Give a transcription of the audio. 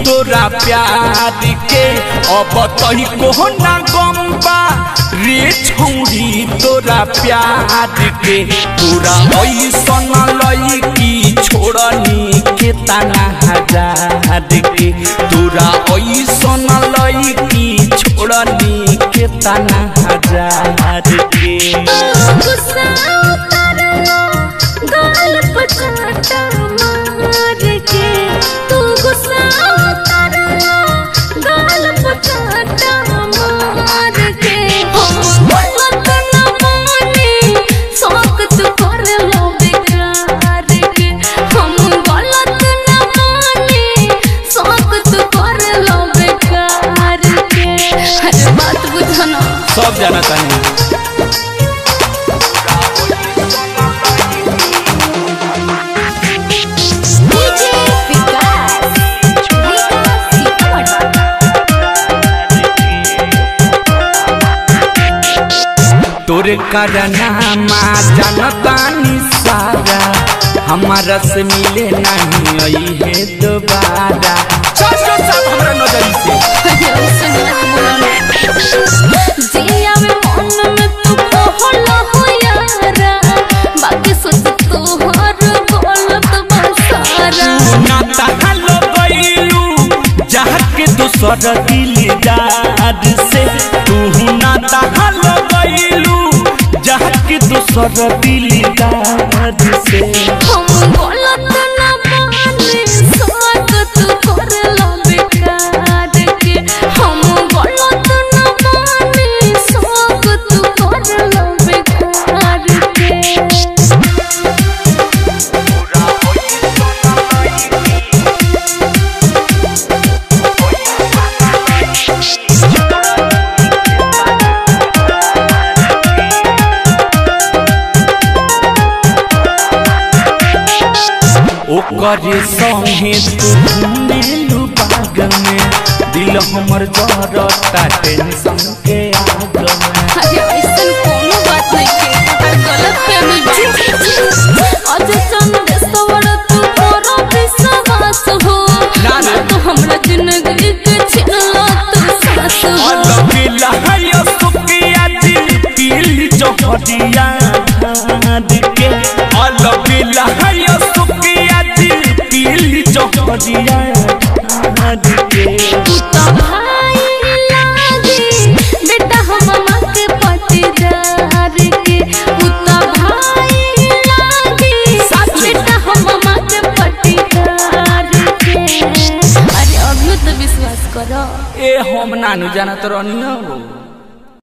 तोरा प्यार के अब तही को ना गम्बा रे छौरी तोरा प्यार के तोरा ऐसन लईकी छोड़नी के तना हजार के तोरा ऐसन लईकी छोड़नी के तना हजार के सब जाना तानी तोरे करनामा जानतानी सारा हमारा से मिले नहीं आई है दोबारा सब हमरा नजर से दूसर दिलदार से तू ना तहल गइलू जाके दूसर दिलदार से हम गलत ना माने स्वागत करला बेकार के हम गलत ना माने स्वागत करला बेकार के ओकरे संगे तू घूमेलू बाग में दिल हमर जरता टेंशन के आग में ऐसन कोनो बात नहीं के गलत फहमी आज चंद सवर तू करो विश्वास हो ना तो हमरा जिंदगी के छिनला तू सास हो अलबिला है सुकिया दिल पीली चौहदिया के अलबिला है सुकिया दिल पीली चौहदिया के तू तो भाई लागे बेटा हम मामा के पटीदार के तू तो भाई लागे बेटा हम मामा के पटीदार के अरे अभी तो विश्वास करो ए हम नानू जानत रहनी हो।